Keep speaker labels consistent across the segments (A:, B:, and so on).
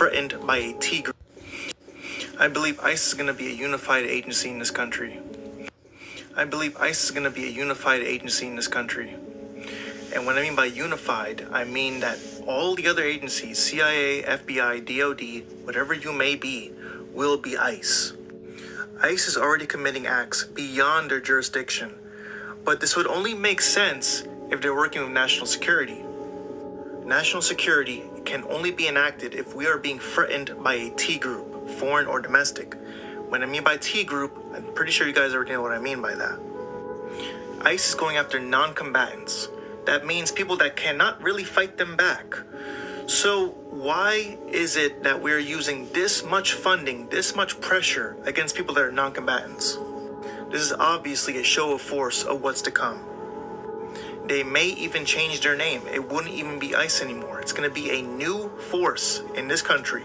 A: threatened by a T group. I believe ICE is going to be a unified agency in this country. I believe ICE is going to be a unified agency in this country. And what I mean by unified, I mean that all the other agencies, CIA, FBI, DOD, whatever you may be, will be ICE. ICE is already committing acts beyond their jurisdiction, but this would only make sense if they're working with national security. National security can only be enacted if we are being threatened by a T group, foreign or domestic. When I mean by T group, I'm pretty sure you guys already know what I mean by that. ICE is going after non-combatants. That means people that cannot really fight them back. So why is it that we're using this much funding, this much pressure against people that are non-combatants? This is obviously a show of force of what's to come. They may even change their name. It wouldn't even be ICE anymore. It's going to be a new force in this country,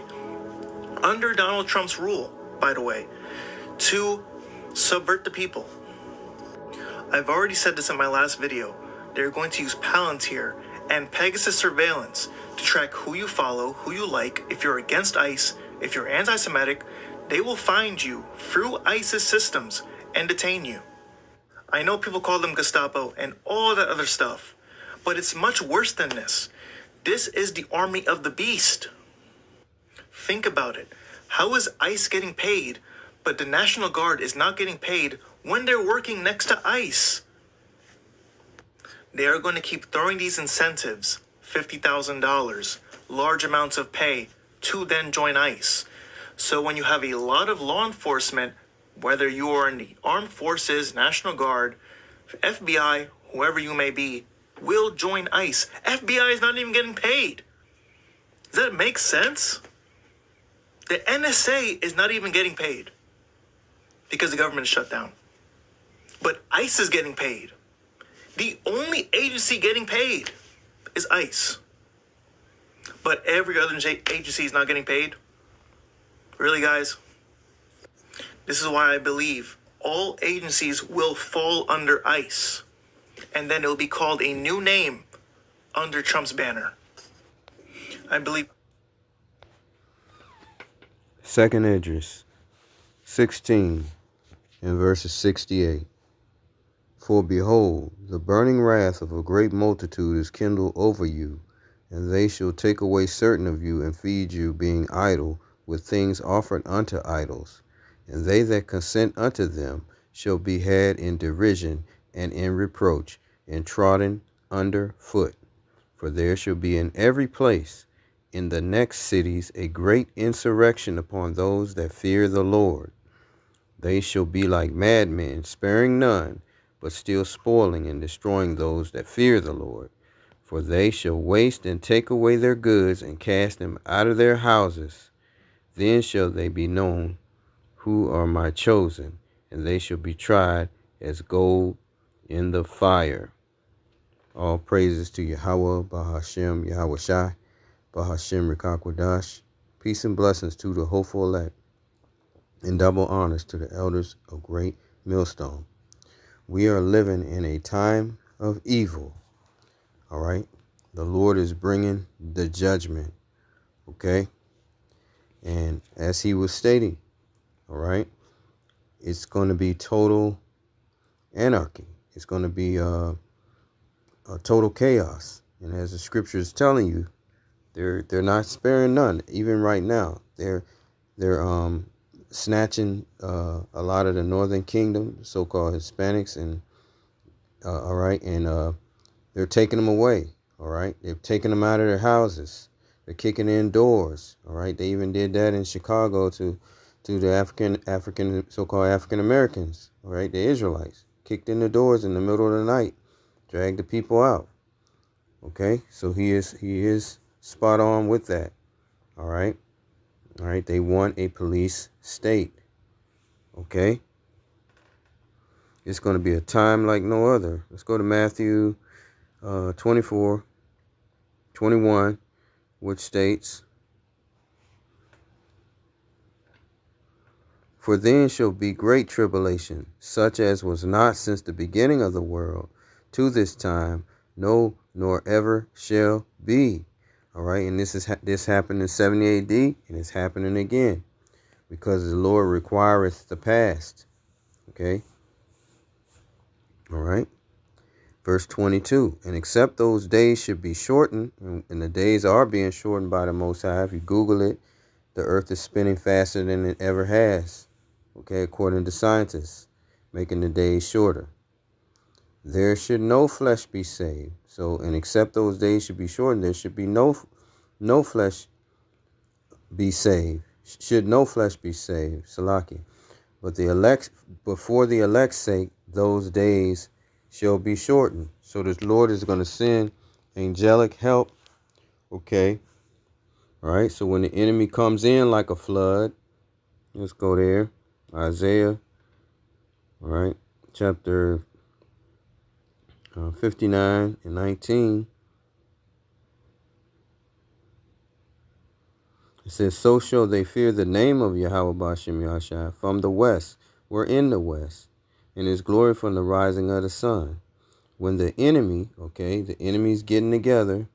A: under Donald Trump's rule, by the way, to subvert the people. I've already said this in my last video. They're going to use Palantir and Pegasus surveillance to track who you follow, who you like. If you're against ICE, if you're anti-Semitic, they will find you through ICE's systems and detain you. I know people call them Gestapo and all that other stuff, but it's much worse than this. This is the army of the beast. Think about it. How is ICE getting paid, but the National Guard is not getting paid when they're working next to ICE? They are going to keep throwing these incentives, $50,000, large amounts of pay, to then join ICE. So when you have a lot of law enforcement, whether you are in the armed forces, National Guard, FBI, whoever you may be, will join ICE. FBI is not even getting paid. Does that make sense? The NSA is not even getting paid because the government is shut down. But ICE is getting paid. The only agency getting paid is ICE. But every other agency is not getting paid. Really, guys? This is why I believe all agencies will fall under ICE. And then it will be called a new name under Trump's banner. I believe.
B: 2nd Esdras 16 and verses 68. For behold, the burning wrath of a great multitude is kindled over you, and they shall take away certain of you and feed you, being idle, with things offered unto idols. And they that consent unto them shall be had in derision and in reproach, and trodden under foot. For there shall be in every place in the next cities a great insurrection upon those that fear the Lord. They shall be like madmen, sparing none, but still spoiling and destroying those that fear the Lord. For they shall waste and take away their goods and cast them out of their houses. Then shall they be known who are my chosen, and they shall be tried as gold in the fire. All praises to Yahweh, Bahashem, Yahweh Shai, Bahashem, Rikakwadash. Peace and blessings to the hopeful elect, and double honors to the elders of Great Millstone. We are living in a time of evil. All right. The Lord is bringing the judgment. Okay. And as he was stating, all right, it's going to be total anarchy. It's going to be a total chaos. And as the scripture is telling you, they're not sparing none. Even right now, they're snatching a lot of the northern kingdom, so-called Hispanics, and all right, and they're taking them away. All right, they're taking them out of their houses. They're kicking in doors. All right, they even did that in Chicago to the African so-called African Americans. All right, the Israelites kicked in the doors in the middle of the night, dragged the people out. Okay, so he is spot on with that. All right. All right, they want a police state. Okay? It's going to be a time like no other. Let's go to Matthew 24:21, which states, For then shall be great tribulation, such as was not since the beginning of the world to this time, no, nor ever shall be. All right, and this happened in 70 AD, and it's happening again because the Lord requireth the past. Okay. All right. Verse 22, and except those days should be shortened, and the days are being shortened by the Most High. If you Google it, the earth is spinning faster than it ever has. Okay, according to scientists, making the days shorter. There should no flesh be saved. So, and except those days should be shortened, there should be no flesh be saved. Should no flesh be saved, Salaki. But for the elect's sake, those days shall be shortened. So the Lord is going to send angelic help. Okay. All right. So when the enemy comes in like a flood, let's go there. Isaiah. All right. Chapter 59 and 19. It says, so shall they fear the name of Yahweh Ba'ashem Yahshai from the west. We're in the west. And his glory from the rising of the sun. When the enemy, okay, the enemy's getting together,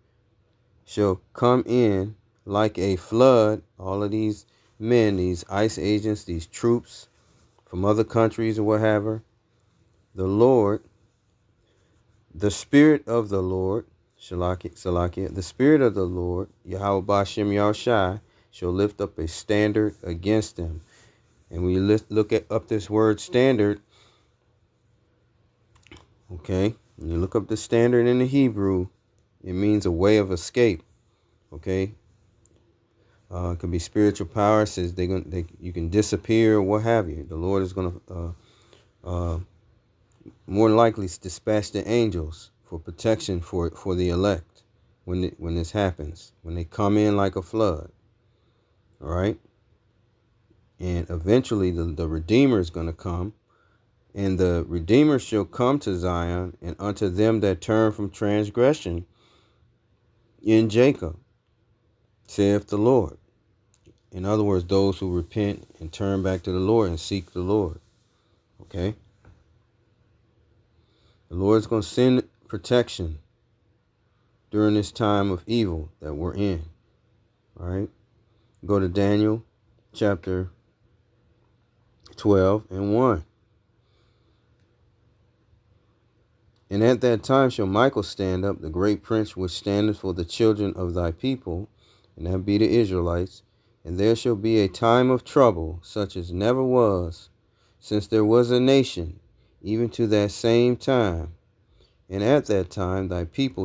B: shall come in like a flood. All of these men, these ICE agents, these troops from other countries or whatever. The Lord, the Spirit of the Lord, Salakia, the Spirit of the Lord, Yahweh Ba'ashem Yahushai, shall lift up a standard against them. And when you look up this word standard, okay, when you look up the standard in the Hebrew, it means a way of escape. Okay, it can be spiritual power. It says you can disappear or what have you. The Lord is going to more than likely dispatch the angels for protection for the elect when this happens, when they come in like a flood. All right, and eventually the Redeemer is going to come, and the Redeemer shall come to Zion, and unto them that turn from transgression in Jacob, saith the Lord. In other words, those who repent and turn back to the Lord and seek the Lord. Okay? The Lord's going to send protection during this time of evil that we're in. All right? Go to Daniel chapter 12 and 1. And at that time shall Michael stand up, the great prince which standeth for the children of thy people, and that be the Israelites. And there shall be a time of trouble, such as never was, since there was a nation, even to that same time. And at that time thy people